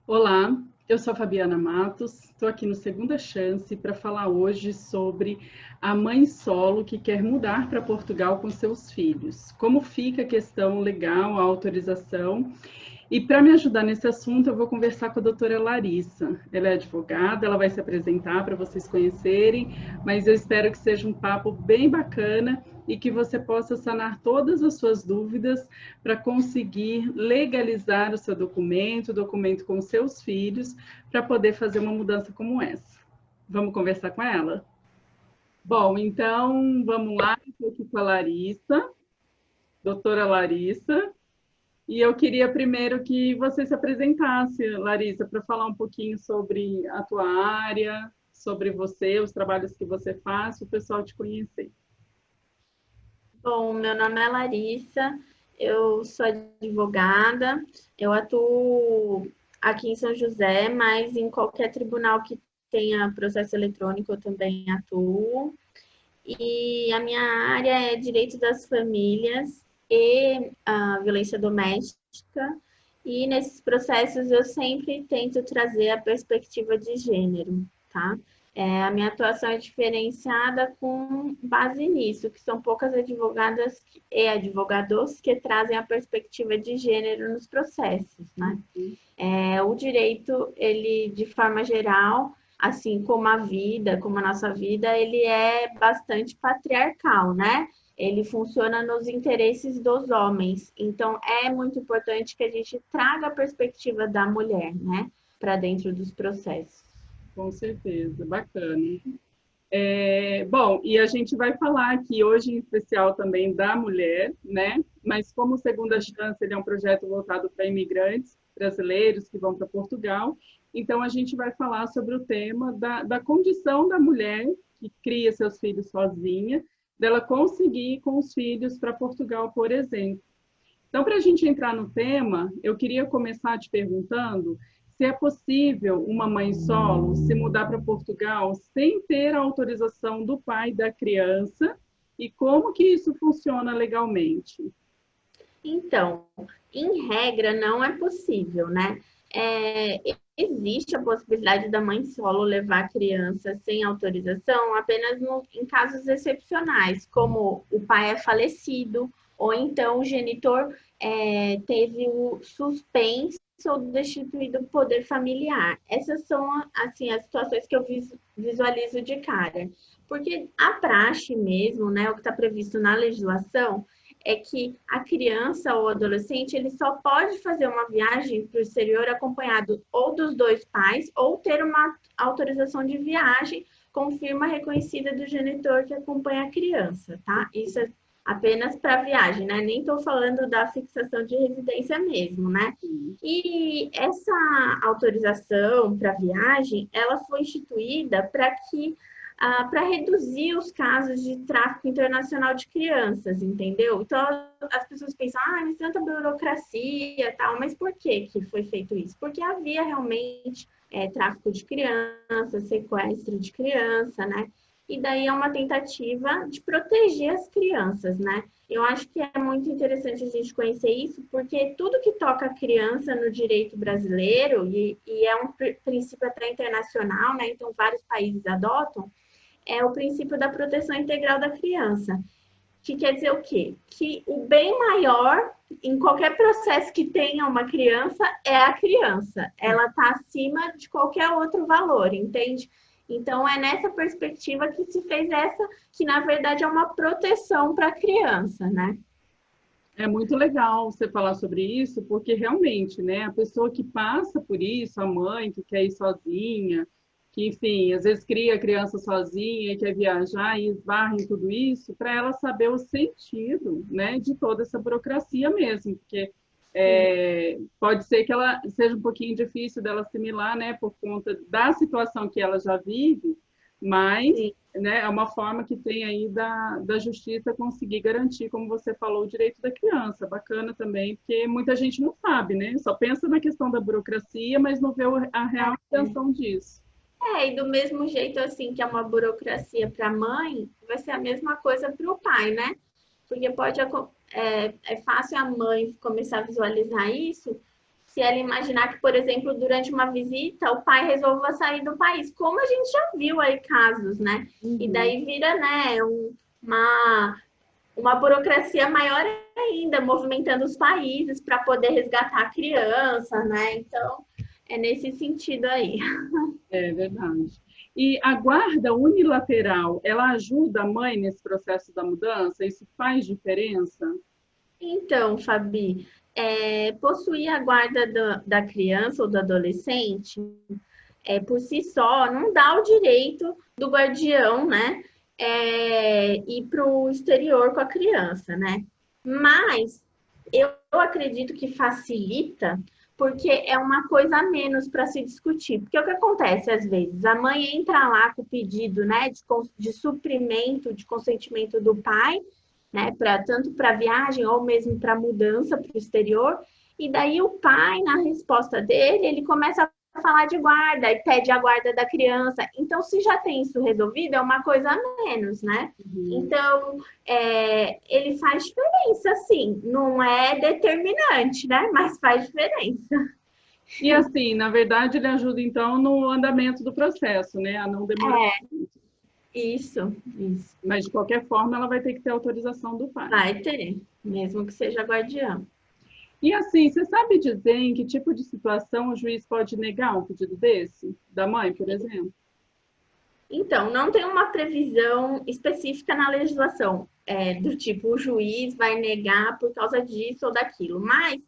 Olá, eu sou a Fabiana Matos, estou aqui no Segunda Chance para falar hoje sobre a mãe solo que quer mudar para Portugal com seus filhos. Como fica a questão legal, a autorização. E para me ajudar nesse assunto, eu vou conversar com a doutora Larissa. Ela é advogada, ela vai se apresentar para vocês conhecerem, mas eu espero que seja um papo bem bacana e que você possa sanar todas as suas dúvidas para conseguir legalizar o seu documento, o documento com seus filhos, para poder fazer uma mudança como essa. Vamos conversar com ela? Bom, então vamos lá, estou aqui com a Larissa, doutora Larissa. E eu queria primeiro que você se apresentasse, Larissa, para falar um pouquinho sobre a tua área, sobre você, os trabalhos que você faz, para o pessoal te conhecer. Bom, meu nome é Larissa, eu sou advogada, eu atuo aqui em São José, mas em qualquer tribunal que tenha processo eletrônico eu também atuo. E a minha área é direito das famílias e a violência doméstica. E nesses processos eu sempre tento trazer a perspectiva de gênero, tá? A minha atuação é diferenciada com base nisso, que são poucas advogadas e advogados que trazem a perspectiva de gênero nos processos, né? O direito, ele, de forma geral, assim como a vida, como a nossa vida, ele é bastante patriarcal, né? Ele funciona nos interesses dos homens. Então, é muito importante que a gente traga a perspectiva da mulher, né? Para dentro dos processos. Com certeza, bacana. Bom, e a gente vai falar aqui hoje em especial também da mulher, né? Mas como Segunda Chance, ele é um projeto voltado para imigrantes brasileiros que vão para Portugal, então a gente vai falar sobre o tema da condição da mulher que cria seus filhos sozinha, dela conseguir ir com os filhos para Portugal, por exemplo. Então, para a gente entrar no tema, eu queria começar te perguntando se é possível uma mãe solo se mudar para Portugal sem ter a autorização do pai da criança e como que isso funciona legalmente. Então, em regra, não é possível, né? Existe a possibilidade da mãe solo levar a criança sem autorização apenas em casos excepcionais, como o pai é falecido, ou então o genitor teve o suspenso ou destituído do poder familiar. Essas são assim as situações que eu visualizo de cara. Porque a praxe mesmo, né, o que está previsto na legislação, é que a criança ou adolescente ele só pode fazer uma viagem para o exterior acompanhado ou dos dois pais ou ter uma autorização de viagem com firma reconhecida do genitor que acompanha a criança, tá? Isso é apenas para viagem, né? Nem estou falando da fixação de residência mesmo, né? E essa autorização para viagem, ela foi instituída para reduzir os casos de tráfico internacional de crianças, entendeu? Então, as pessoas pensam, mas tanta burocracia e tal, mas por que foi feito isso? Porque havia realmente tráfico de crianças, sequestro de criança, né? E daí é uma tentativa de proteger as crianças, né? Eu acho que é muito interessante a gente conhecer isso, porque tudo que toca a criança no direito brasileiro, e é um princípio até internacional, né? Então, vários países adotam, é o princípio da proteção integral da criança, que quer dizer o quê? Que o bem maior em qualquer processo que tenha uma criança é a criança. Ela está acima de qualquer outro valor, entende? Então, é nessa perspectiva que se fez essa, que na verdade é uma proteção para a criança, né? É muito legal você falar sobre isso, porque realmente, né, a pessoa que passa por isso, a mãe que quer ir sozinha, que, enfim, às vezes cria a criança sozinha, quer viajar e esbarra em tudo isso, para ela saber o sentido, né, de toda essa burocracia mesmo, porque pode ser que ela seja um pouquinho difícil dela assimilar, né, por conta da situação que ela já vive, mas Sim. né, é uma forma que tem aí da justiça conseguir garantir, como você falou, o direito da criança. Bacana também, porque muita gente não sabe, né? Só pensa na questão da burocracia, mas não vê a real intenção disso. E do mesmo jeito assim que é uma burocracia para a mãe, vai ser a mesma coisa para o pai, né? Porque é fácil a mãe começar a visualizar isso se ela imaginar que, por exemplo, durante uma visita, o pai resolva sair do país, como a gente já viu aí casos, né? E daí vira, né, uma burocracia maior ainda, movimentando os países para poder resgatar a criança, né? Então, é nesse sentido aí. É verdade. E a guarda unilateral, ela ajuda a mãe nesse processo da mudança? Isso faz diferença? Então, Fabi, possuir a guarda da criança ou do adolescente, por si só, não dá o direito do guardião, né, ir para o exterior com a criança, né? Mas eu acredito que facilita, porque é uma coisa a menos para se discutir. Porque o que acontece às vezes? A mãe entra lá com o pedido, né, de suprimento, de consentimento do pai, né, tanto para viagem ou mesmo para mudança para o exterior. E daí o pai, na resposta dele, ele começa a falar de guarda e pede a guarda da criança. Então, se já tem isso resolvido, é uma coisa a menos, né? Então, ele faz diferença, sim. Não é determinante, né? Mas faz diferença. E assim, na verdade, ele ajuda então no andamento do processo, né? A não demorar. Isso. Mas de qualquer forma, ela vai ter que ter autorização do pai. Vai ter, mesmo que seja guardião. E assim, você sabe dizer em que tipo de situação o juiz pode negar um pedido desse? Da mãe, por exemplo? Então, não tem uma previsão específica na legislação, do tipo, o juiz vai negar por causa disso ou daquilo. Mas,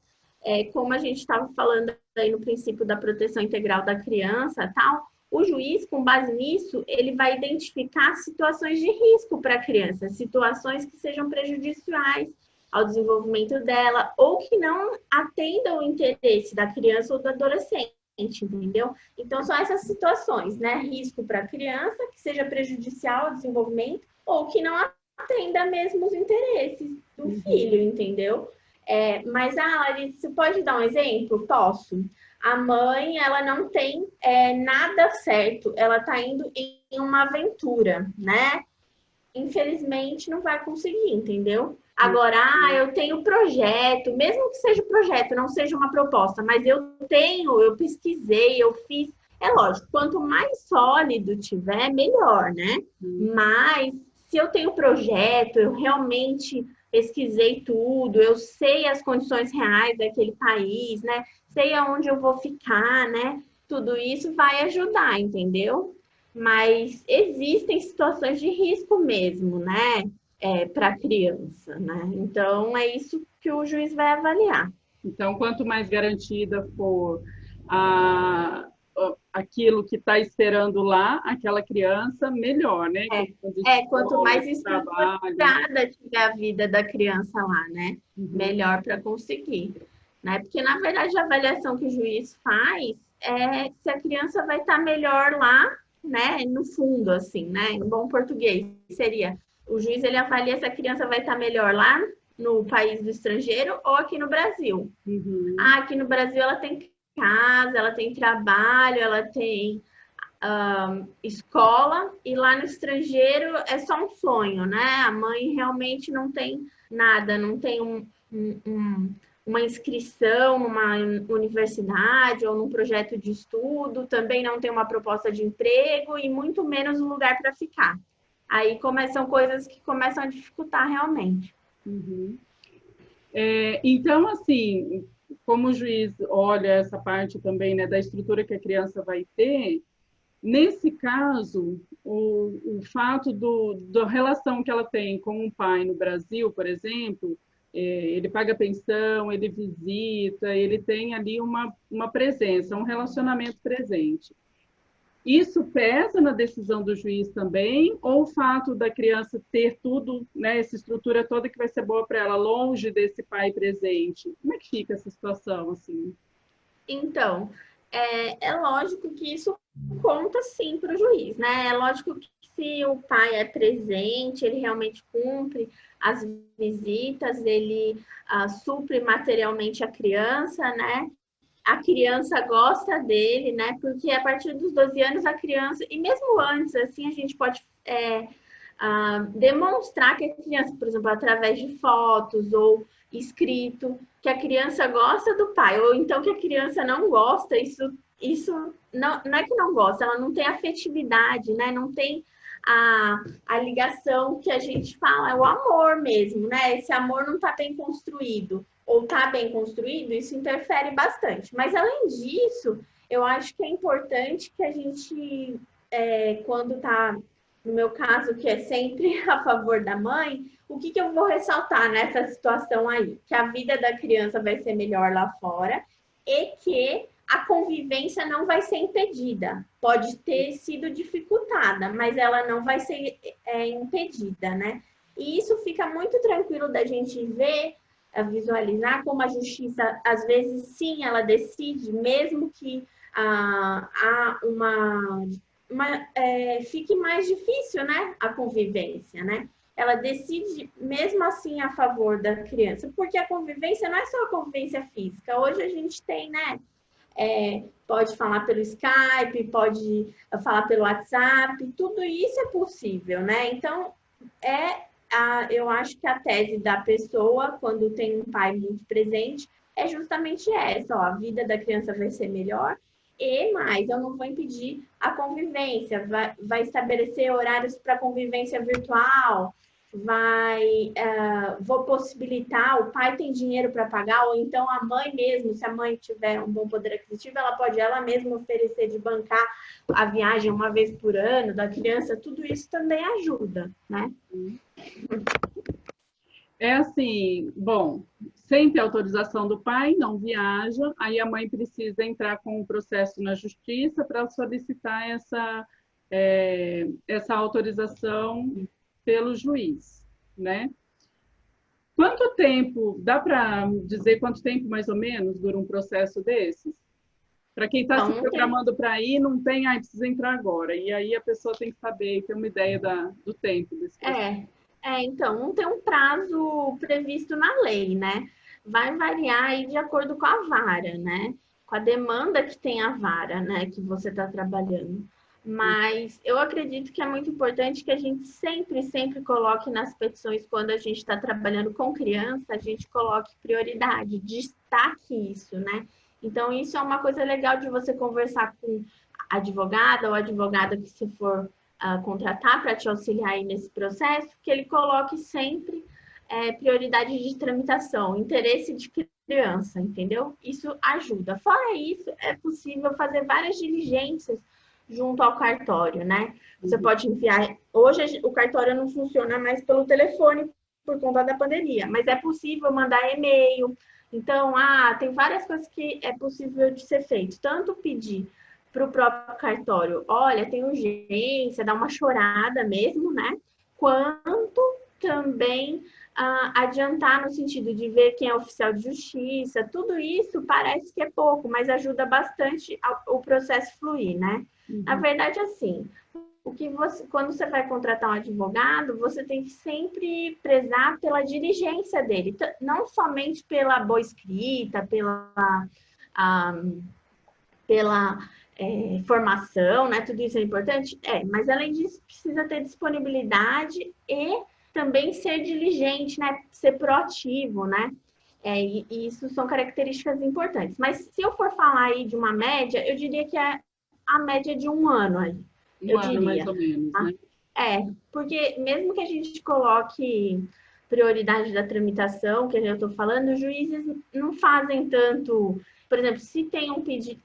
como a gente estava falando aí no princípio da proteção integral da criança, tal, o juiz, com base nisso, ele vai identificar situações de risco para a criança, situações que sejam prejudiciais ao desenvolvimento dela ou que não atendam o interesse da criança ou do adolescente, entendeu? Então, são essas situações, né? Risco para a criança, que seja prejudicial ao desenvolvimento ou que não atenda mesmo os interesses do filho, entendeu? Mas, Larissa, você pode dar um exemplo? Posso. A mãe, ela não tem nada certo, ela está indo em uma aventura, né? Infelizmente, não vai conseguir, entendeu? Agora, eu tenho projeto, mesmo que seja projeto, não seja uma proposta, mas eu pesquisei, eu fiz. É lógico, quanto mais sólido tiver, melhor, né? Mas se eu tenho projeto, eu realmente pesquisei tudo, eu sei as condições reais daquele país, né? Sei aonde eu vou ficar, né? Tudo isso vai ajudar, entendeu? Mas existem situações de risco mesmo, né? Para a criança, né? Então, é isso que o juiz vai avaliar. Então, quanto mais garantida for a, aquilo que está esperando lá, aquela criança, melhor, né? Quanto mais estruturada tiver a vida da criança lá, né? Melhor para conseguir. Né? Porque, na verdade, a avaliação que o juiz faz é se a criança vai estar melhor lá, né? No fundo, assim, né? Em bom português, seria o juiz ele avalia se a criança vai estar melhor lá no país do estrangeiro ou aqui no Brasil. Aqui no Brasil ela tem casa, ela tem trabalho, ela tem escola, e lá no estrangeiro é só um sonho, né? A mãe realmente não tem nada, não tem uma inscrição numa universidade ou num projeto de estudo, também não tem uma proposta de emprego e muito menos um lugar para ficar. Aí são coisas que começam a dificultar realmente. Então, assim, como o juiz olha essa parte também, né, da estrutura que a criança vai ter, nesse caso, o fato da relação que ela tem com o pai no Brasil, por exemplo, ele paga pensão, ele visita, ele tem ali uma presença, um relacionamento presente. Isso pesa na decisão do juiz também, ou o fato da criança ter tudo, né, essa estrutura toda que vai ser boa para ela, longe desse pai presente? Como é que fica essa situação, assim? Então, é lógico que isso conta sim para o juiz, né? É lógico que se o pai é presente, ele realmente cumpre as visitas, ele supre materialmente a criança, né? A criança gosta dele, né? Porque a partir dos 12 anos a criança, e mesmo antes, assim, a gente pode demonstrar que a criança, por exemplo, através de fotos ou escrito, que a criança gosta do pai, ou então que a criança não gosta, isso não é que não gosta, ela não tem afetividade, né? Não tem a ligação que a gente fala, é o amor mesmo, né? Esse amor não está bem construído, ou está bem construído, isso interfere bastante. Mas além disso, eu acho que é importante que a gente, quando está, no meu caso, que é sempre a favor da mãe, o que eu vou ressaltar nessa situação aí? Que a vida da criança vai ser melhor lá fora e que a convivência não vai ser impedida. Pode ter sido dificultada, mas ela não vai ser impedida, né? E isso fica muito tranquilo da gente ver, visualizar como a justiça, às vezes, sim, ela decide, mesmo que fique mais difícil, né? A convivência, né? Ela decide, mesmo assim, a favor da criança, porque a convivência não é só a convivência física. Hoje a gente tem, né? Pode falar pelo Skype, pode falar pelo WhatsApp, tudo isso é possível, né? Então, eu acho que a tese da pessoa, quando tem um pai muito presente, é justamente essa, ó, a vida da criança vai ser melhor e mais, eu não vou impedir a convivência, vai estabelecer horários para convivência virtual, vou possibilitar, o pai tem dinheiro para pagar, ou então a mãe mesmo, se a mãe tiver um bom poder aquisitivo, ela pode ela mesma oferecer de bancar a viagem uma vez por ano da criança, tudo isso também ajuda, né? É assim, bom, sem ter autorização do pai, não viaja, aí a mãe precisa entrar com um processo na justiça para solicitar essa autorização pelo juiz, né? Quanto tempo, dá para dizer quanto tempo mais ou menos dura um processo desses? Para quem está se programando para ir, não tem, precisa entrar agora. E aí a pessoa tem que saber, ter uma ideia do tempo desse processo. Então, não tem um prazo previsto na lei, né? Vai variar aí de acordo com a vara, né? Com a demanda que tem a vara, né? Que você está trabalhando. Mas eu acredito que é muito importante que a gente sempre coloque nas petições, quando a gente está trabalhando com criança, a gente coloque prioridade, destaque isso, né? Então, isso é uma coisa legal de você conversar com a advogada ou advogada que se for contratar para te auxiliar aí nesse processo, que ele coloque sempre prioridade de tramitação, interesse de criança, entendeu? Isso ajuda. Fora isso, é possível fazer várias diligências junto ao cartório, né? Você pode enviar... Hoje o cartório não funciona mais pelo telefone por conta da pandemia, mas é possível mandar e-mail. Então, tem várias coisas que é possível de ser feito. Tanto pedir para o próprio cartório, olha, tem urgência, dá uma chorada mesmo, né? Quanto também adiantar no sentido de ver quem é oficial de justiça, tudo isso parece que é pouco, mas ajuda bastante o processo fluir, né? Uhum. Na verdade, assim, quando você vai contratar um advogado, você tem que sempre prezar pela diligência dele, não somente pela boa escrita, pela formação, né? Tudo isso é importante? Mas além disso, precisa ter disponibilidade e também ser diligente, né? Ser proativo, né? E isso são características importantes. Mas se eu for falar aí de uma média, eu diria que é a média de um ano aí. Um ano, mais ou menos, né? Porque mesmo que a gente coloque prioridade da tramitação, que eu estou falando, os juízes não fazem tanto... Por exemplo, se tem um pedido...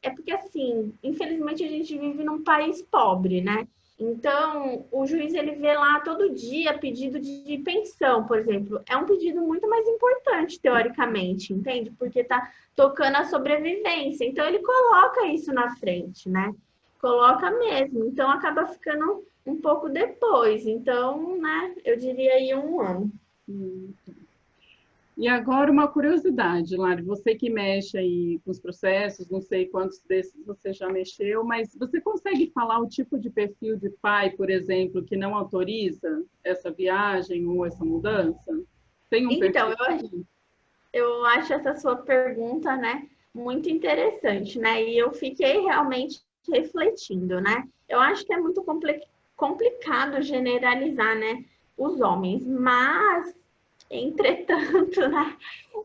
É porque, assim, infelizmente a gente vive num país pobre, né? Então, o juiz, ele vê lá todo dia pedido de pensão, por exemplo. É um pedido muito mais importante, teoricamente, entende? Porque tá tocando a sobrevivência. Então, ele coloca isso na frente, né? Coloca mesmo. Então, acaba ficando um pouco depois. Então, né, eu diria aí um ano. E agora uma curiosidade, Lari, você que mexe aí com os processos, não sei quantos desses você já mexeu, mas você consegue falar o tipo de perfil de pai, por exemplo, que não autoriza essa viagem ou essa mudança? Tem um perfil? Então, eu acho essa sua pergunta, né, muito interessante, né? E eu fiquei realmente refletindo, né? Eu acho que é muito complicado generalizar, né, os homens, mas Entretanto, né,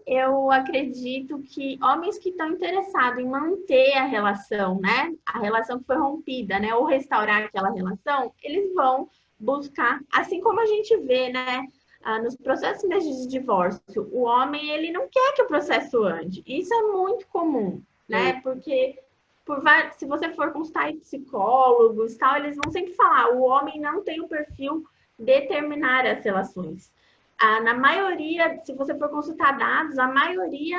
eu acredito que homens que estão interessados em manter a relação, né, a relação que foi rompida, né, ou restaurar aquela relação, eles vão buscar, assim como a gente vê, né, nos processos mesmo de divórcio, o homem ele não quer que o processo ande. Isso é muito comum, É, né, porque se você for consultar psicólogos, tal, eles vão sempre falar, o homem não tem o perfil de terminar as relações. Na maioria, se você for consultar dados, a maioria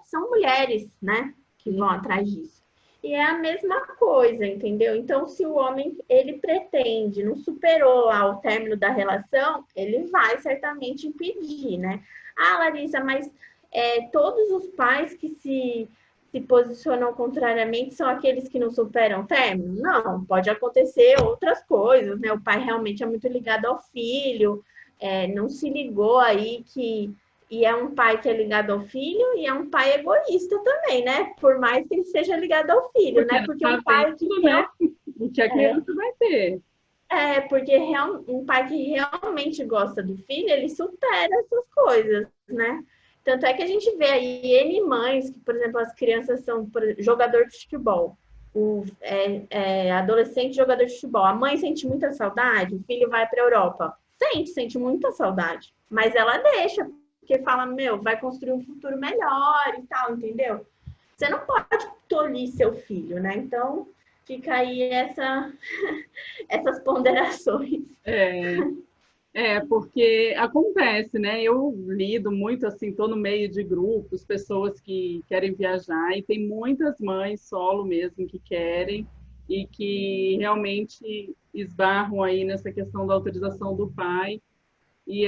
são mulheres, né, que vão atrás disso. E é a mesma coisa, entendeu? Então, se o homem ele pretende, não superou lá o término da relação, ele vai certamente impedir, né? Ah, Larissa, mas todos os pais que se posicionam contrariamente são aqueles que não superam o término? Não, pode acontecer outras coisas, né? O pai realmente é muito ligado ao filho, não se ligou aí que. E é um pai que é ligado ao filho e é um pai egoísta também, né? Por mais que ele seja ligado ao filho, porque né? não Porque está um pai que vendo, né, o que a criança vai ter. porque um pai que realmente gosta do filho, ele supera essas coisas, né? Tanto é que a gente vê aí N mães que, por exemplo, as crianças são jogador de futebol, adolescente jogador de futebol. A mãe sente muita saudade, o filho vai para a Europa. Sente muita saudade. Mas ela deixa, porque fala, meu, vai construir um futuro melhor e tal, entendeu? Você não pode tolir seu filho, né? Então, fica aí essas ponderações. É, porque acontece, né? Eu lido muito assim, estou no meio de grupos, pessoas que querem viajar, e tem muitas mães solo mesmo que querem e que realmente esbarram aí nessa questão da autorização do pai. E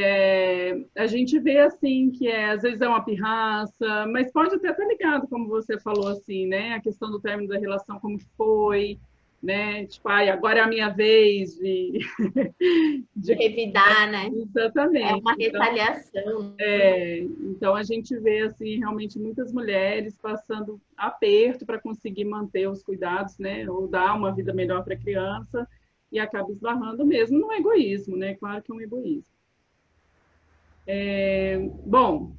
a gente vê assim que às vezes é uma pirraça, mas pode até estar ligado, como você falou assim, né? A questão do término da relação, como foi, né? Tipo, ai, agora é a minha vez de, De de... revidar, né? É Exatamente. uma Então, retaliação. então a gente vê assim realmente muitas mulheres passando aperto para conseguir manter os cuidados, né? Ou dar uma vida melhor para a criança e acaba esbarrando mesmo no egoísmo, né? Claro que é um egoísmo. Bom,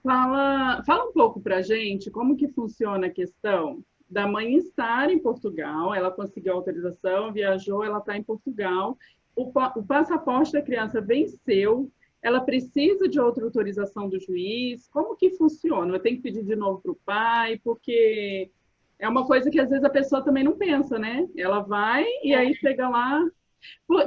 fala um pouco para a gente como que funciona a questão da mãe estar em Portugal, ela conseguiu autorização, viajou, ela está em Portugal, o passaporte da criança venceu, ela precisa de outra autorização do juiz, como que funciona? Eu tenho que pedir de novo para o pai, porque é uma coisa que às vezes a pessoa também não pensa, né? Ela vai e aí chega lá.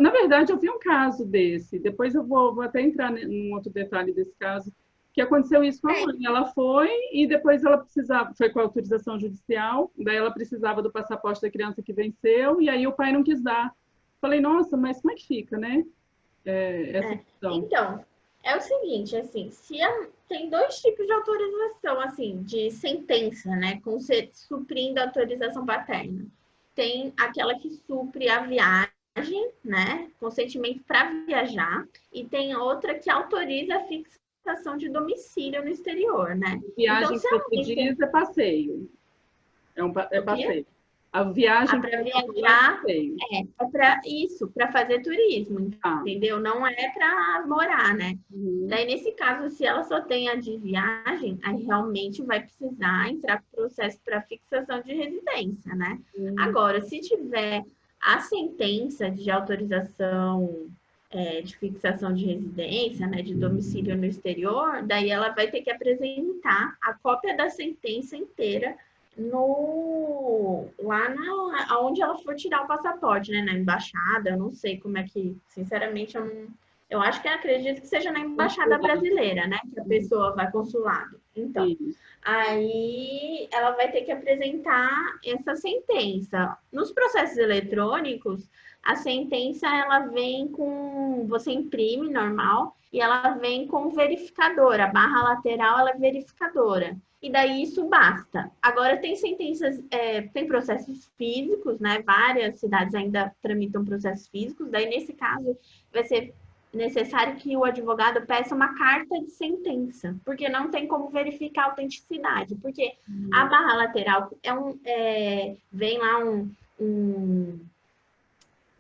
Na verdade, eu vi um caso desse. Depois eu vou até entrar num outro detalhe desse caso, que aconteceu isso com a mãe. Ela foi e depois ela precisava, foi com a autorização judicial, daí ela precisava do passaporte da criança que venceu, e aí o pai não quis dar. Falei, nossa, mas como é que fica, né? Essa questão. Então, é o seguinte, assim, tem dois tipos de autorização, assim, de sentença, né? Suprindo a autorização paterna. Tem aquela que supre a viagem, né? Consentimento para viajar, e tem outra que autoriza a fixação de domicílio no exterior, né? Então, Viagem se que a você mãe tem diz é passeio. É o quê? passeio. A viagem que Para você falou é viajar passeio. para isso, para fazer turismo, Ah, entendeu? Não é para morar, né? uhum, Daí, nesse caso, se ela só tem a de viagem, aí realmente vai precisar entrar com processo para fixação de residência, né? uhum. Agora, se tiver a sentença de autorização de fixação de residência, né, de domicílio no exterior, daí ela vai ter que apresentar a cópia da sentença inteira onde ela for tirar o passaporte, né? Na embaixada, eu não sei como é que, sinceramente, eu acho que eu acredito que seja na embaixada Consulado. brasileira, né? Que a pessoa vai consulado. Então, Isso. aí ela vai ter que apresentar essa sentença. Nos processos eletrônicos, a sentença ela vem com, você imprime normal e ela vem com verificadora. A barra lateral ela é verificadora. E daí isso basta. Agora tem sentenças, tem processos físicos, né? Várias cidades ainda tramitam processos físicos. Daí nesse caso vai ser necessário que o advogado peça uma carta de sentença, porque não tem como verificar a autenticidade, porque a barra lateral vem lá um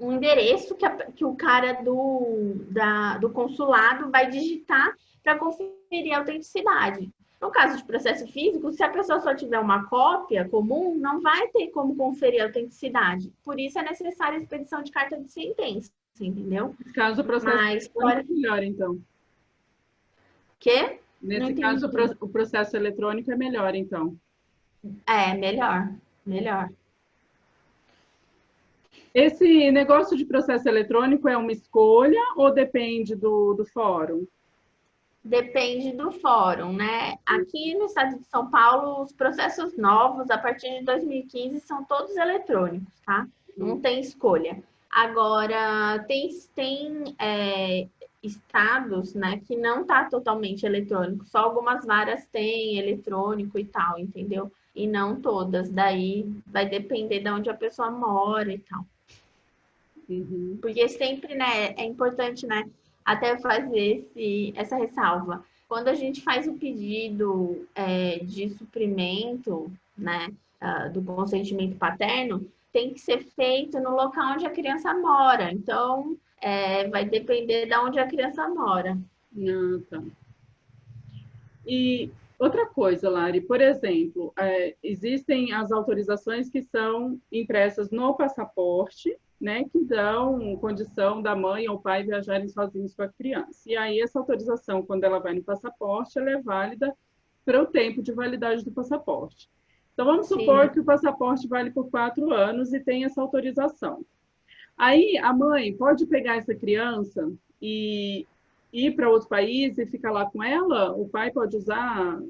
um endereço que o cara do consulado vai digitar para conferir a autenticidade. No caso de processo físico, se a pessoa só tiver uma cópia comum, não vai ter como conferir a autenticidade. Por isso é necessária a expedição de carta de sentença, entendeu? Nesse caso, o processo Mas eletrônico é melhor, então. Quê? Não Nesse caso, entendi. o processo eletrônico é melhor, então. É, melhor. Melhor. Esse negócio de processo eletrônico é uma escolha ou depende do fórum? Depende do fórum, né? Aqui no estado de São Paulo, os processos novos, a partir de 2015, são todos eletrônicos, tá? Não tem escolha. Agora, tem estados, né, que não tá totalmente eletrônico, só algumas varas têm eletrônico e tal, entendeu? E não todas, daí vai depender de onde a pessoa mora e tal. Uhum. Porque sempre, né, é importante, né, até fazer essa ressalva. Quando a gente faz o pedido de suprimento, né, do consentimento paterno, tem que ser feito no local onde a criança mora. Então, vai depender de onde a criança mora. Ah, tá. E outra coisa, Lari, por exemplo, existem as autorizações que são impressas no passaporte, né, que dão condição da mãe ou pai viajarem sozinhos com a criança. E aí essa autorização, quando ela vai no passaporte, ela é válida para o tempo de validade do passaporte. Então vamos supor Sim. que o passaporte vale por 4 anos e tem essa autorização. Aí a mãe pode pegar essa criança e ir para outro país e ficar lá com ela? O pai pode usar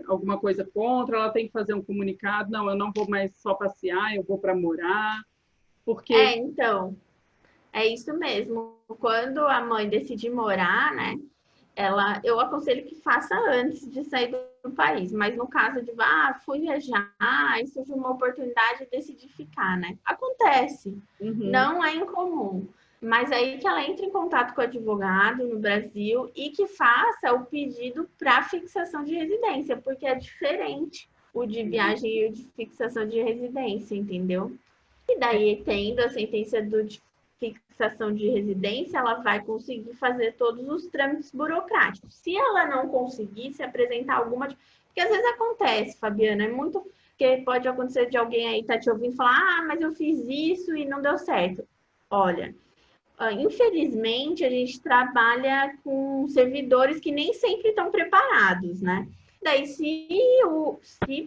alguma coisa contra? Ela tem que fazer um comunicado? Não, eu não vou mais só passear, eu vou para morar. Porque. Então, é isso mesmo. Quando a mãe decide morar, né, eu aconselho que faça antes de sair do país, mas no caso de, fui viajar, aí surgiu uma oportunidade e decidi ficar, né? Acontece, Uhum, não é incomum, mas aí que ela entre em contato com o advogado no Brasil e que faça o pedido para fixação de residência, porque é diferente o de viagem e o de fixação de residência, entendeu? E daí, tendo a sentença de fixação de residência, ela vai conseguir fazer todos os trâmites burocráticos. Se ela não conseguir se apresentar alguma. Porque às vezes acontece, Fabiana, é muito. Que pode acontecer de alguém aí estar te ouvindo falar: mas eu fiz isso e não deu certo. Olha, infelizmente, a gente trabalha com servidores que nem sempre estão preparados, né? Daí, se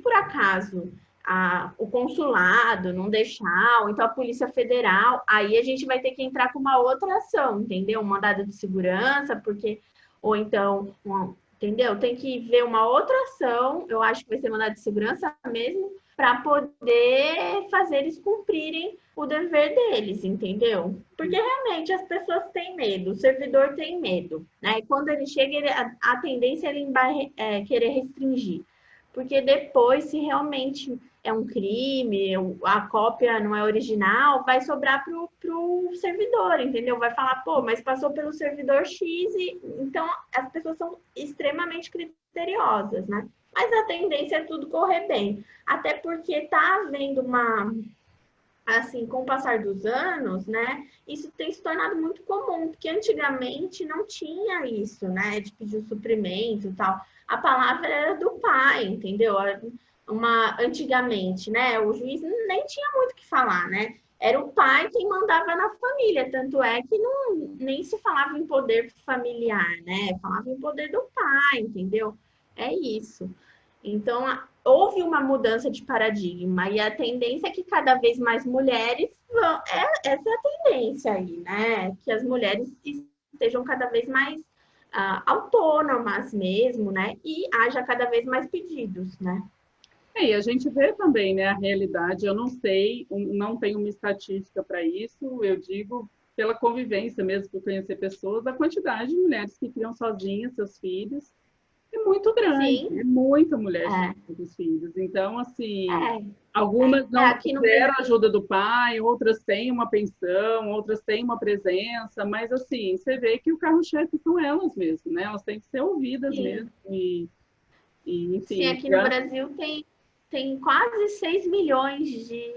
por acaso o consulado não deixar, ou então a Polícia Federal, aí a gente vai ter que entrar com uma outra ação, entendeu? Um mandado de segurança, porque, ou então, entendeu? Tem que ver uma outra ação, eu acho que vai ser mandado de segurança mesmo, para poder fazer eles cumprirem o dever deles, entendeu? Porque realmente as pessoas têm medo, o servidor tem medo, né? E quando ele chega, a tendência é ele querer restringir. Porque depois, se realmente é um crime, a cópia não é original, vai sobrar pro servidor, entendeu? Vai falar, pô, mas passou pelo servidor X, então as pessoas são extremamente criteriosas, né? Mas a tendência é tudo correr bem. Até porque tá havendo assim, com o passar dos anos, né, isso tem se tornado muito comum, porque antigamente não tinha isso, né, de pedir o suprimento e tal. A palavra era do pai, entendeu? Antigamente, né, o juiz nem tinha muito o que falar, né? Era o pai quem mandava na família, tanto é que nem se falava em poder familiar, né? Falava em poder do pai, entendeu? É isso. Então, houve uma mudança de paradigma e a tendência é que cada vez mais mulheres vão. Essa é a tendência aí, né? Que as mulheres estejam cada vez mais autônomas mesmo, né? E haja cada vez mais pedidos, né? E a gente vê também, né, a realidade. Eu não sei, não tenho uma estatística para isso. Eu digo pela convivência mesmo, por conhecer pessoas, a quantidade de mulheres que criam sozinhas seus filhos é muito grande, Sim, é muita mulher é, dos filhos. Então, assim, é, algumas não aqui no tiveram a Brasil. ajuda do pai, outras têm uma pensão, outras têm uma presença, mas assim, você vê que o carro-chefe são elas mesmo, né? Elas têm que ser ouvidas Sim, mesmo. E sim, enfim, aqui no Brasil tem quase 6 milhões de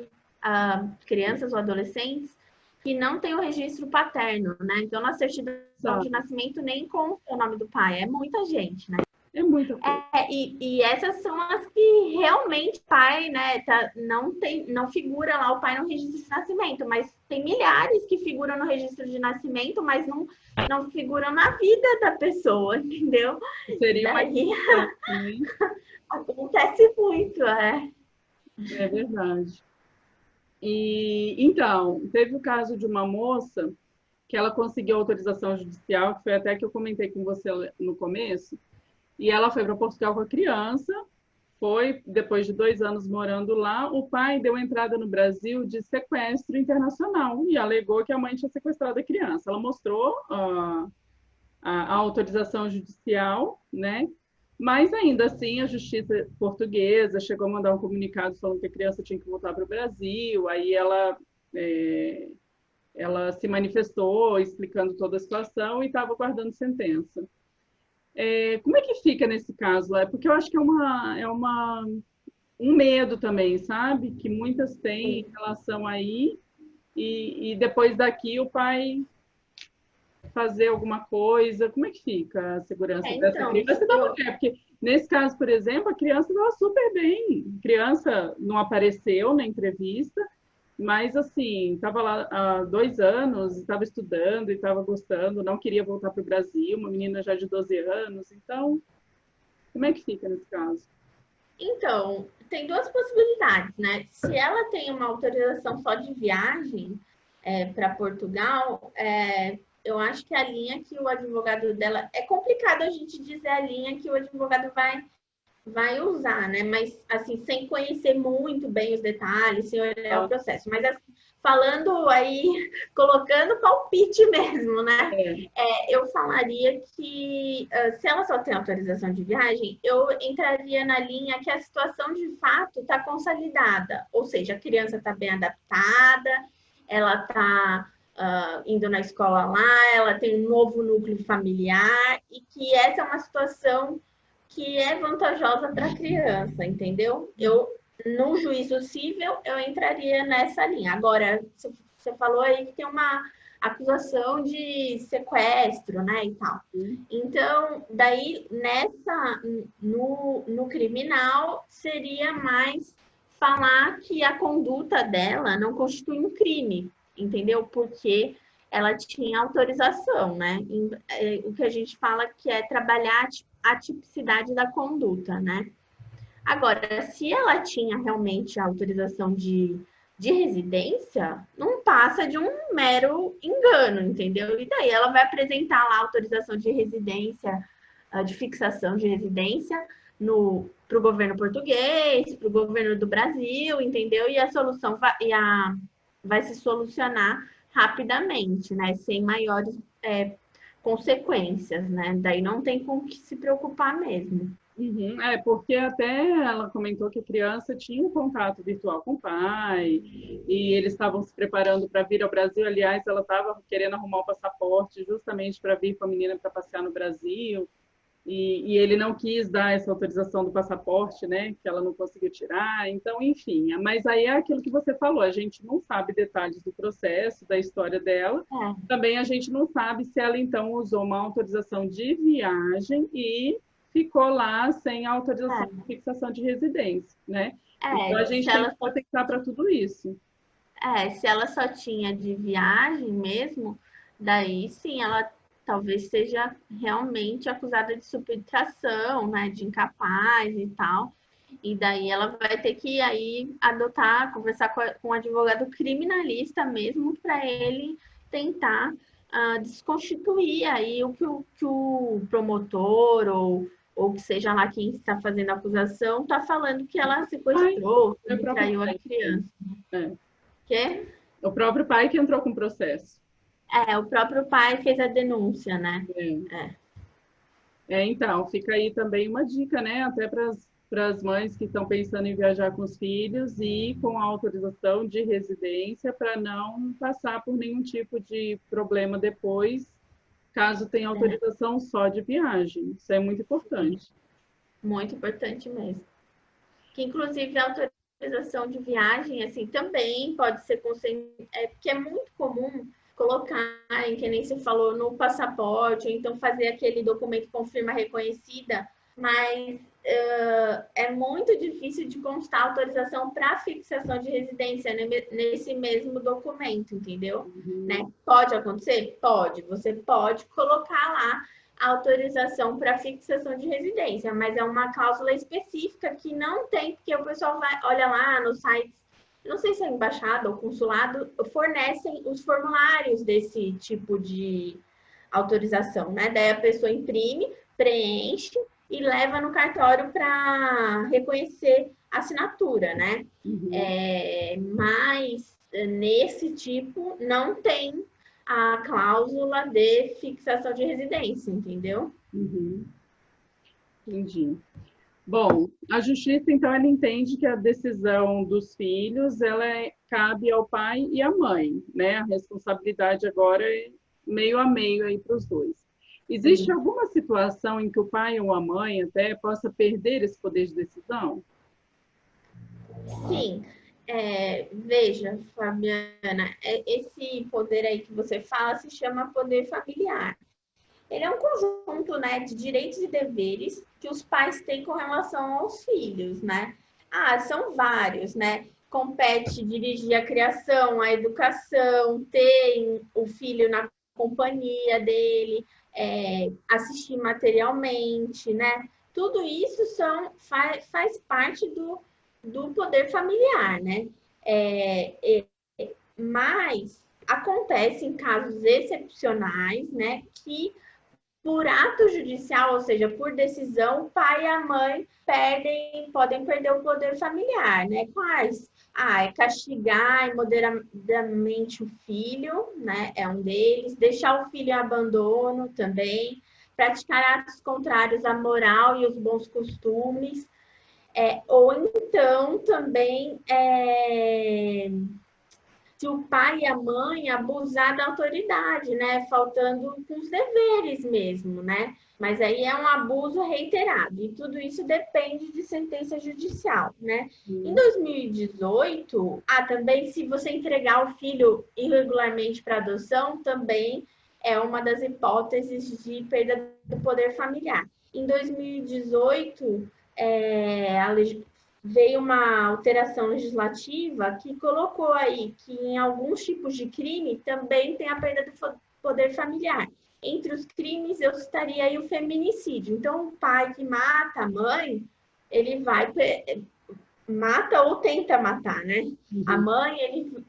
crianças ou adolescentes que não tem o registro paterno, né? Então, na certidão de nascimento nem com o nome do pai. É muita gente, né? É muita coisa. E essas são as que realmente o pai, né, não figura lá o pai no registro de nascimento, mas tem milhares que figuram no registro de nascimento, mas não figuram na vida da pessoa, entendeu? Seria uma Daí né? acontece muito, É verdade. E então, teve o caso de uma moça que ela conseguiu autorização judicial, que foi até que eu comentei com você no começo, e ela foi para Portugal com a criança, foi, depois de 2 anos morando lá, o pai deu entrada no Brasil de sequestro internacional e alegou que a mãe tinha sequestrado a criança. Ela mostrou a autorização judicial, né? Mas ainda assim a justiça portuguesa chegou a mandar um comunicado falando que a criança tinha que voltar para o Brasil. Aí ela se manifestou explicando toda a situação e estava aguardando sentença. Como é que fica nesse caso lá? Porque eu acho que um medo também, sabe? Que muitas têm em relação aí, e depois daqui o pai fazer alguma coisa. Como é que fica a segurança dessa então, criança e da mulher? Porque nesse caso, por exemplo, a criança estava super bem. A criança não apareceu na entrevista, mas assim, estava lá há 2 anos, estava estudando e estava gostando, não queria voltar para o Brasil, uma menina já de 12 anos. Então, como é que fica nesse caso? Então, tem duas possibilidades, né? Se ela tem uma autorização só de viagem para Portugal, eu acho que a linha que o advogado dela. É complicado a gente dizer a linha que o advogado vai usar, né? Mas, assim, sem conhecer muito bem os detalhes, sem olhar o processo. Mas, assim, falando aí, colocando palpite mesmo, né? Eu falaria que, se ela só tem autorização de viagem, eu entraria na linha que a situação de fato está consolidada. Ou seja, a criança está bem adaptada, ela está indo na escola lá, ela tem um novo núcleo familiar e que essa é uma situação que é vantajosa para a criança, entendeu? No juízo civil, eu entraria nessa linha. Agora, você falou aí que tem uma acusação de sequestro, né, e tal. Então, daí, no criminal, seria mais falar que a conduta dela não constitui um crime, entendeu? Porque ela tinha autorização, né? O que a gente fala que é trabalhar a tipicidade da conduta, né? Agora, se ela tinha realmente a autorização de residência, não passa de um mero engano, entendeu? E daí ela vai apresentar lá a autorização de residência, de fixação de residência para o governo português, para o governo do Brasil, entendeu? E a solução vai se solucionar rapidamente, né? Sem maiores consequências, né? Daí não tem com o que se preocupar mesmo. Uhum, porque até ela comentou que a criança tinha um contato virtual com o pai e eles estavam se preparando para vir ao Brasil. Aliás, ela estava querendo arrumar o passaporte justamente para vir com a menina para passear no Brasil e ele não quis dar essa autorização do passaporte, né? Que ela não conseguiu tirar. Então, enfim. Mas aí é aquilo que você falou. A gente não sabe detalhes do processo, da história dela. Também a gente não sabe se ela então usou uma autorização de viagem e ficou lá sem a autorização de fixação de residência, né? Então a gente tem que atentar para tudo isso. Se ela só tinha de viagem mesmo, daí sim, ela talvez seja realmente acusada de subtração, né, de incapaz e tal. E daí ela vai ter que aí adotar, conversar com um advogado criminalista mesmo para ele tentar desconstituir aí o que o promotor ou que seja lá quem está fazendo a acusação está falando que ela sequestrou, traiu a criança. Que? O próprio pai que entrou com o processo. O próprio pai fez a denúncia, né? Então, fica aí também uma dica, né? Até para as mães que estão pensando em viajar com os filhos e com a autorização de residência para não passar por nenhum tipo de problema depois, caso tenha autorização só de viagem. Isso é muito importante. Muito importante mesmo. Que, inclusive, a autorização autorização de viagem, assim, também pode ser porque é muito comum colocar, que nem você falou, no passaporte, ou então fazer aquele documento com firma reconhecida, mas é muito difícil de constar autorização para fixação de residência nesse mesmo documento, entendeu? Né? Pode acontecer? Pode. Você pode colocar lá a autorização para fixação de residência, mas é uma cláusula específica que não tem, porque o pessoal olha lá no site, não sei se a embaixada ou consulado fornecem os formulários desse tipo de autorização, né? Daí a pessoa imprime, preenche e leva no cartório para reconhecer a assinatura, né? Mas nesse tipo não tem a cláusula de fixação de residência, entendeu? Entendi. Bom, a justiça, então, ela entende que a decisão dos filhos, cabe ao pai e à mãe, né? A responsabilidade agora é meio a meio aí para os dois. Existe alguma situação em que o pai ou a mãe até possa perder esse poder de decisão? Sim. Veja, Fabiana, esse poder aí que você fala se chama poder familiar. Ele é um conjunto, né, de direitos e deveres que os pais têm com relação aos filhos, né? São vários, né? Compete dirigir a criação, a educação, ter o filho na companhia dele, assistir materialmente, né? Tudo isso faz parte do poder familiar, né? Mas acontece em casos excepcionais, né, que por ato judicial, ou seja, por decisão, o pai e a mãe podem perder o poder familiar, né? Quais? É castigar moderadamente o filho, né? É um deles. Deixar o filho em abandono também. Praticar atos contrários à moral e aos bons costumes. Ou então também se o pai e a mãe abusar da autoridade, né? Faltando com os deveres mesmo, né? Mas aí é um abuso reiterado. E tudo isso depende de sentença judicial, né? Em 2018, também se você entregar o filho irregularmente para adoção, também é uma das hipóteses de perda do poder familiar. Em 2018, veio uma alteração legislativa que colocou aí que em alguns tipos de crime também tem a perda do poder familiar. Entre os crimes, eu citaria aí o feminicídio. Então, o pai que mata a mãe, ele mata ou tenta matar, né? A mãe, ele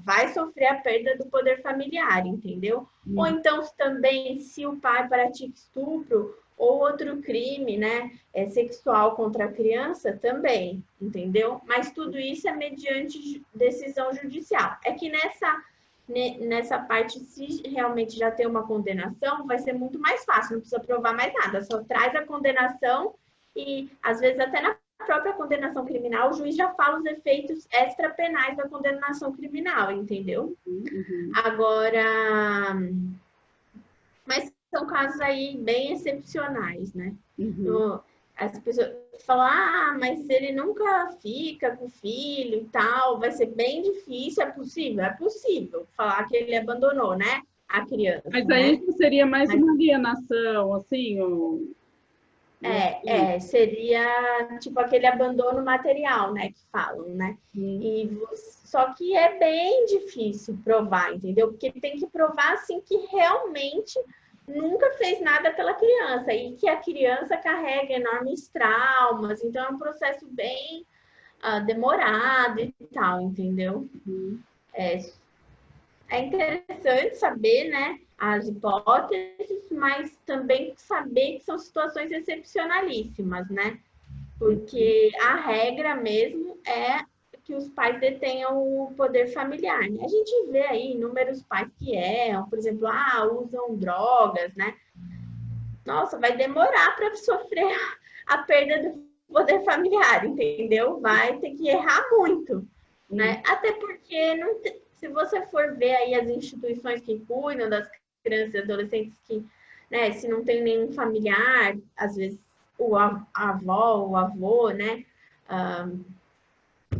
vai sofrer a perda do poder familiar, entendeu? Ou então, também, se o pai pratica estupro ou outro crime, né, sexual contra a criança, também, entendeu? Mas tudo isso é mediante decisão judicial. É que nessa parte, se realmente já tem uma condenação, vai ser muito mais fácil, não precisa provar mais nada, só traz a condenação e, às vezes, até na própria condenação criminal, o juiz já fala os efeitos extrapenais da condenação criminal, entendeu? Agora, mas são casos aí bem excepcionais, né? As pessoas falam, mas ele nunca fica com o filho e tal, vai ser bem difícil, é possível? É possível falar que ele abandonou, né? A criança, mas aí né? seria mais uma alienação, assim, seria tipo aquele abandono material, né, que falam, né? Só que é bem difícil provar, entendeu? Porque tem que provar, assim, que realmente nunca fez nada pela criança e que a criança carrega enormes traumas, então é um processo bem demorado e tal, entendeu? É interessante saber, né, as hipóteses, mas também saber que são situações excepcionalíssimas, né? Porque a regra mesmo é que os pais detenham o poder familiar, né? A gente vê aí inúmeros pais que erram, por exemplo, usam drogas, né? Nossa, vai demorar para sofrer a perda do poder familiar, entendeu? Vai ter que errar muito, né? Até porque se você for ver aí as instituições que cuidam das crianças e adolescentes que, né, se não tem nenhum familiar, às vezes a avó, o avô, né,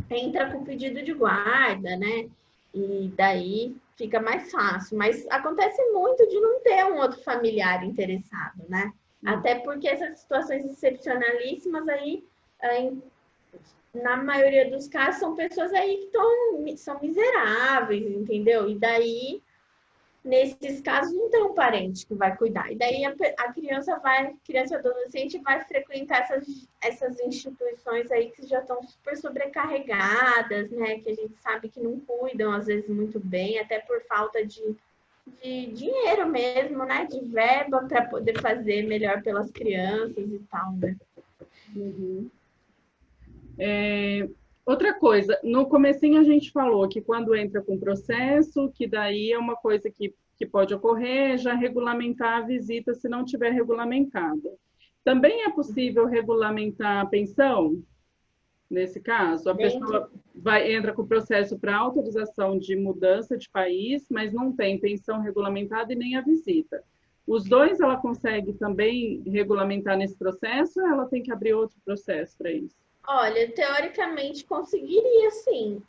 entra com pedido de guarda, né? E daí fica mais fácil. Mas acontece muito de não ter um outro familiar interessado, né? Até porque essas situações excepcionalíssimas aí, na maioria dos casos, são pessoas aí que são miseráveis, entendeu? E daí, nesses casos, não tem um parente que vai cuidar. E daí a criança e adolescente vai frequentar essas instituições aí que já estão super sobrecarregadas, né? Que a gente sabe que não cuidam, às vezes, muito bem, até por falta de dinheiro mesmo, né? De verba para poder fazer melhor pelas crianças e tal, né? Uhum. Outra coisa, no comecinho a gente falou que quando entra com processo, que daí é uma coisa que pode ocorrer, já regulamentar a visita se não tiver regulamentada. Também é possível regulamentar a pensão, nesse caso? A pessoa entra com o processo para autorização de mudança de país, mas não tem pensão regulamentada e nem a visita. Os dois ela consegue também regulamentar nesse processo ou ela tem que abrir outro processo para isso? Olha, teoricamente conseguiria sim.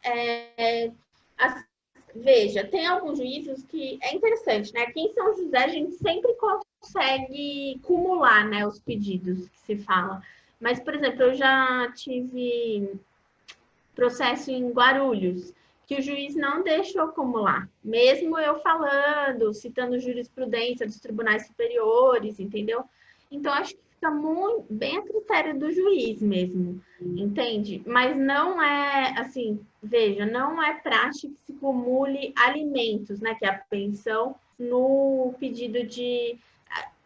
Veja, tem alguns juízos que é interessante, né? Aqui em São José a gente sempre consegue acumular, né, os pedidos que se fala. Mas, por exemplo, eu já tive processo em Guarulhos, que o juiz não deixou acumular, mesmo eu falando, citando jurisprudência dos tribunais superiores, entendeu? Então, acho que fica muito bem a critério do juiz mesmo, entende? Mas não é, assim, veja, não é prática que se acumule alimentos, né, que é a pensão, no pedido de...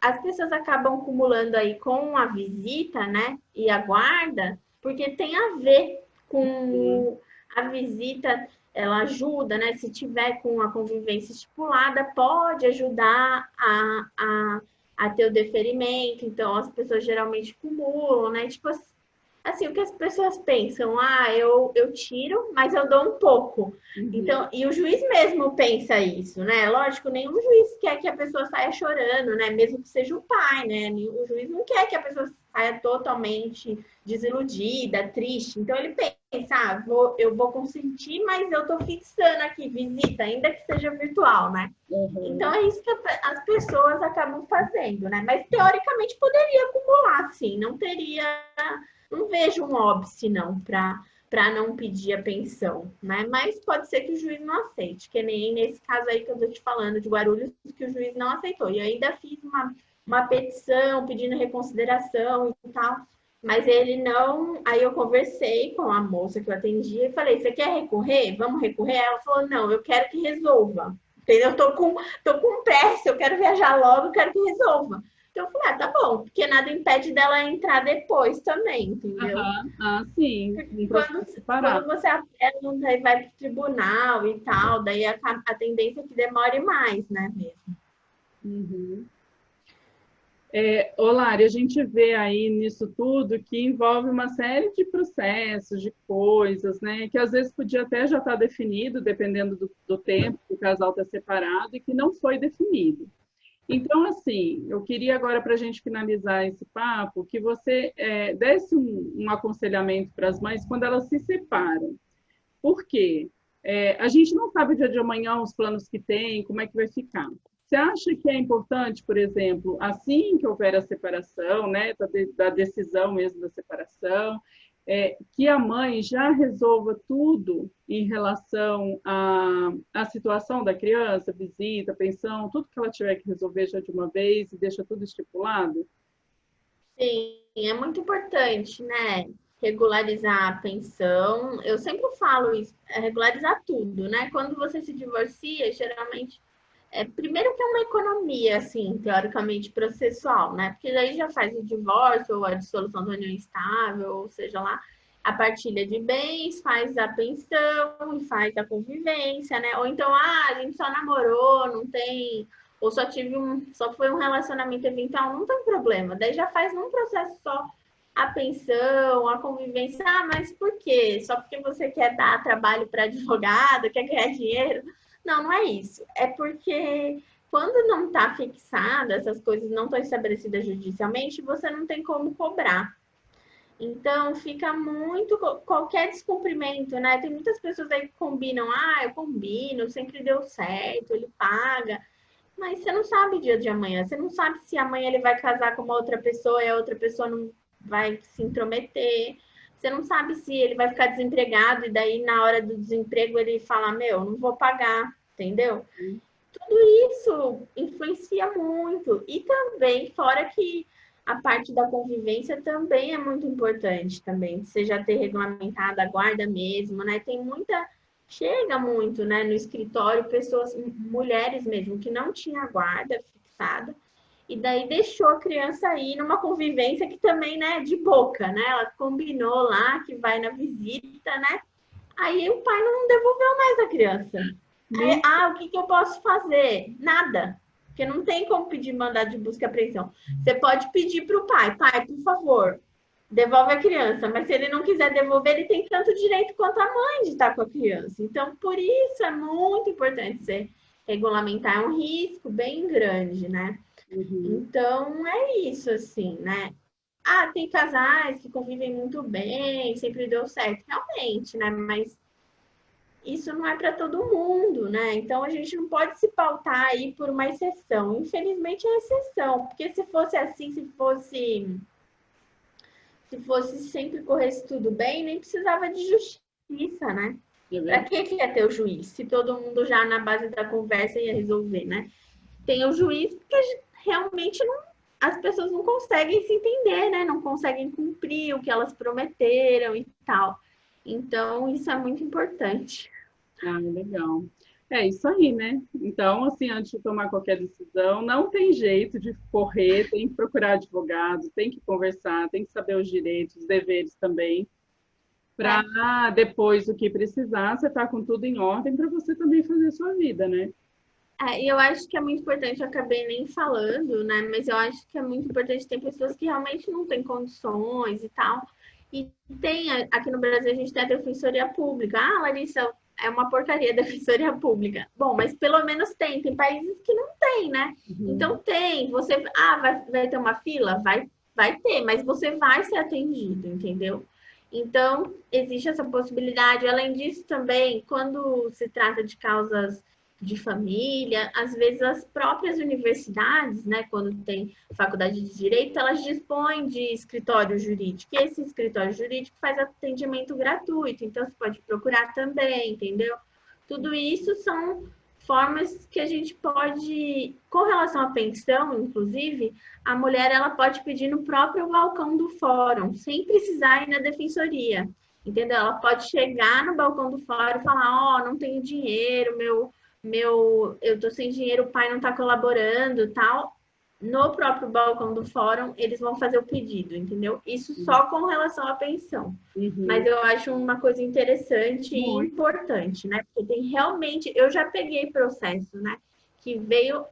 As pessoas acabam acumulando aí com a visita, né, e a guarda, porque tem a ver com a visita, ela ajuda, né? Se tiver com a convivência estipulada, pode ajudar a ter o deferimento. Então, as pessoas geralmente acumulam, né? Tipo assim, o que as pessoas pensam, eu tiro, mas eu dou um pouco. Então, e o juiz mesmo pensa isso, né? Lógico, nenhum juiz quer que a pessoa saia chorando, né? Mesmo que seja o pai, né? O juiz não quer que a pessoa saia totalmente desiludida, triste. Então, ele pensa, eu vou consentir, mas eu tô fixando aqui, visita, ainda que seja virtual, né? Então, é isso que as pessoas acabam fazendo, né? Mas, teoricamente, poderia acumular, sim. Não vejo um óbice, não, para não pedir a pensão, né? Mas pode ser que o juiz não aceite, que nem nesse caso aí que eu tô te falando de Guarulhos, que o juiz não aceitou. E eu ainda fiz uma petição pedindo reconsideração e tal, mas ele não... Aí eu conversei com a moça que eu atendia e falei, você quer recorrer? Vamos recorrer? Ela falou, não, eu quero que resolva. Entendeu? Tô com pressa, eu quero viajar logo, eu quero que resolva. Então eu falei, tá bom, porque nada impede dela entrar depois também, entendeu? Sim. Quando você apela, aí vai para o tribunal e tal, daí a tendência é que demore mais, né, mesmo. Lari, a gente vê aí nisso tudo que envolve uma série de processos, de coisas, né? Que às vezes podia até já estar definido, dependendo do tempo que o casal está separado, e que não foi definido. Então, assim, eu queria agora, para a gente finalizar esse papo, que você desse um aconselhamento para as mães quando elas se separam. Por quê? A gente não sabe o dia de amanhã, os planos que tem, como é que vai ficar. Você acha que é importante, por exemplo, assim que houver a separação, né, da decisão mesmo da separação, que a mãe já resolva tudo em relação à situação da criança, visita, pensão, tudo que ela tiver que resolver já de uma vez e deixa tudo estipulado? Sim, é muito importante, né? Regularizar a pensão. Eu sempre falo isso, regularizar tudo, né? Quando você se divorcia, geralmente primeiro que é uma economia, assim, teoricamente processual, né? Porque daí já faz o divórcio ou a dissolução da união estável, ou seja lá, a partilha de bens, faz a pensão e faz a convivência, né? Ou então, a gente só namorou, não tem, ou só foi um relacionamento eventual, não tem problema. Daí já faz num processo só a pensão, a convivência. Ah, mas por quê? Só porque você quer dar trabalho para advogado, quer ganhar dinheiro? Não, não é isso. É porque Quando não está fixada, essas coisas não estão estabelecidas judicialmente, você não tem como cobrar. Então, fica muito qualquer descumprimento, né? Tem muitas pessoas aí que combinam, eu combino, sempre deu certo, ele paga. Mas você não sabe o dia de amanhã. Você não sabe se amanhã ele vai casar com uma outra pessoa e a outra pessoa não vai se intrometer. Você não sabe se ele vai ficar desempregado e daí na hora do desemprego ele fala, não vou pagar, entendeu? Tudo isso influencia muito. E também, fora que a parte da convivência também é muito importante também. Você já ter regulamentado a guarda mesmo, né? Tem muita... Chega muito, né, no escritório, pessoas, mulheres mesmo, que não tinha guarda fixada, e daí deixou a criança ir numa convivência que também, né, de boca, né? Ela combinou lá que vai na visita, né? Aí o pai não devolveu mais a criança. Aí, o que eu posso fazer? Nada. Porque não tem como pedir mandado de busca e apreensão. Você pode pedir para o pai, por favor, devolve a criança. Mas se ele não quiser devolver, ele tem tanto direito quanto a mãe de estar com a criança. Então, por isso é muito importante você regulamentar. É um risco bem grande, né? Então, é isso, assim, né? Tem casais que convivem muito bem, sempre deu certo. Realmente, né? Mas isso não é para todo mundo, né? Então a gente não pode se pautar aí por uma exceção. Infelizmente é exceção, porque se fosse assim, se fosse sempre corresse tudo bem, nem precisava de justiça, né? Para que ia ter o juiz? Se todo mundo já na base da conversa ia resolver, né? Tem o juiz porque realmente as pessoas não conseguem se entender, né? Não conseguem cumprir o que elas prometeram e tal. Então, isso é muito importante. Legal. É isso aí, né? Então, assim, antes de tomar qualquer decisão, não tem jeito de correr, tem que procurar advogado, tem que conversar, tem que saber os direitos, os deveres também, para depois, o que precisar, você tá com tudo em ordem para você também fazer a sua vida, né? E eu acho que é muito importante, eu acabei nem falando, né? Mas eu acho que é muito importante, tem pessoas que realmente não têm condições e tal. E tem, aqui no Brasil, a gente tem a Defensoria Pública. Larissa, é uma porcaria a Defensoria Pública. Bom, mas pelo menos tem países que não tem, né? Então tem, você, vai ter uma fila? Vai ter, mas você vai ser atendido, entendeu? Então, existe essa possibilidade. Além disso, também, quando se trata de causas de família, às vezes as próprias universidades, né, quando tem faculdade de direito, elas dispõem de escritório jurídico. E esse escritório jurídico faz atendimento gratuito, então você pode procurar também, entendeu? Tudo isso são formas que a gente pode, com relação à pensão, inclusive, a mulher ela pode pedir no próprio balcão do fórum, sem precisar ir na defensoria, entendeu? Ela pode chegar no balcão do fórum e falar, não tenho dinheiro, eu tô sem dinheiro, o pai não tá colaborando, tal. No próprio balcão do fórum, eles vão fazer o pedido, entendeu? Isso só com relação à pensão. Mas eu acho uma coisa interessante e importante, né? Porque tem realmente... Eu já peguei processo, né? Que veio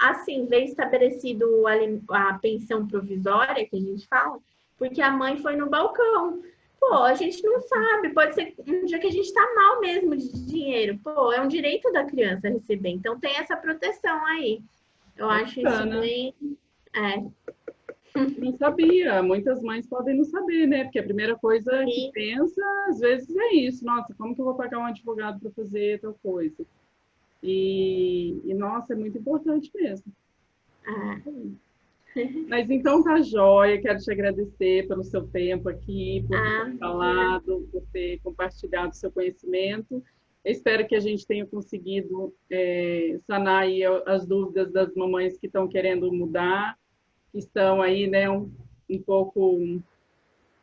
estabelecido a pensão provisória, que a gente fala, porque a mãe foi no balcão. A gente não sabe, pode ser um dia que a gente está mal mesmo de dinheiro. É um direito da criança receber, então tem essa proteção aí. Eu acho isso bem... Não sabia, muitas mães podem não saber, né? Porque a primeira coisa que pensa, às vezes, é isso. Nossa, como que eu vou pagar um advogado para fazer tal coisa? E, nossa, é muito importante mesmo. Mas então tá jóia, quero te agradecer pelo seu tempo aqui, por ter falado, por ter compartilhado o seu conhecimento. Eu espero que a gente tenha conseguido sanar aí as dúvidas das mamães que estão querendo mudar, que estão aí, né, um pouco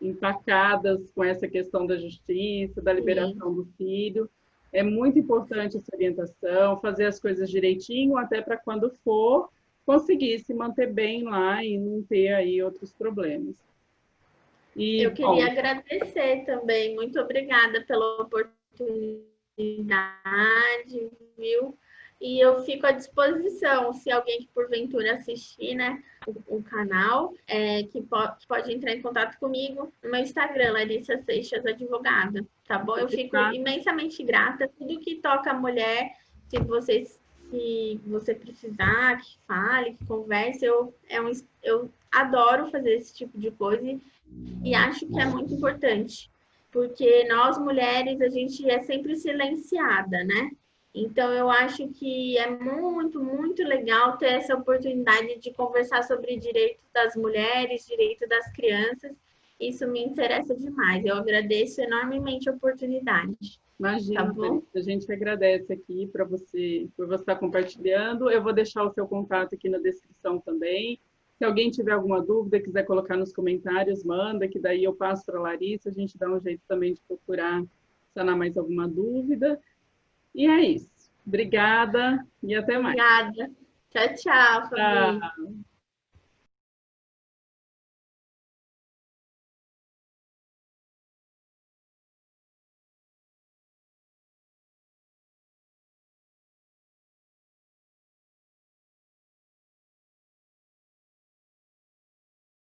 empacadas com essa questão da justiça, da liberação do filho. É muito importante essa orientação, fazer as coisas direitinho, até para quando for conseguir se manter bem lá e não ter aí outros problemas. E, eu queria agradecer também, muito obrigada pela oportunidade, viu? E eu fico à disposição, se alguém que porventura assistir, né, o canal, que pode entrar em contato comigo no meu Instagram, Larissa Seixas Advogada, tá bom? Eu fico imensamente grata. Tudo que toca a mulher, se vocês que você precisar, que fale, que converse. Eu adoro fazer esse tipo de coisa e acho que é muito importante, porque nós mulheres, a gente é sempre silenciada, né? Então, eu acho que é muito, muito legal ter essa oportunidade de conversar sobre direitos das mulheres, direito das crianças. Isso me interessa demais. Eu agradeço enormemente a oportunidade. Tá Imagina, bom? Larissa, a gente agradece aqui para você, por você estar compartilhando. Eu vou deixar o seu contato aqui na descrição também. Se alguém tiver alguma dúvida, quiser colocar nos comentários, manda, que daí eu passo para a Larissa, a gente dá um jeito também de procurar sanar mais alguma dúvida. E é isso. Obrigada e até mais. Obrigada. Tchau, tchau, Fabi. Tchau.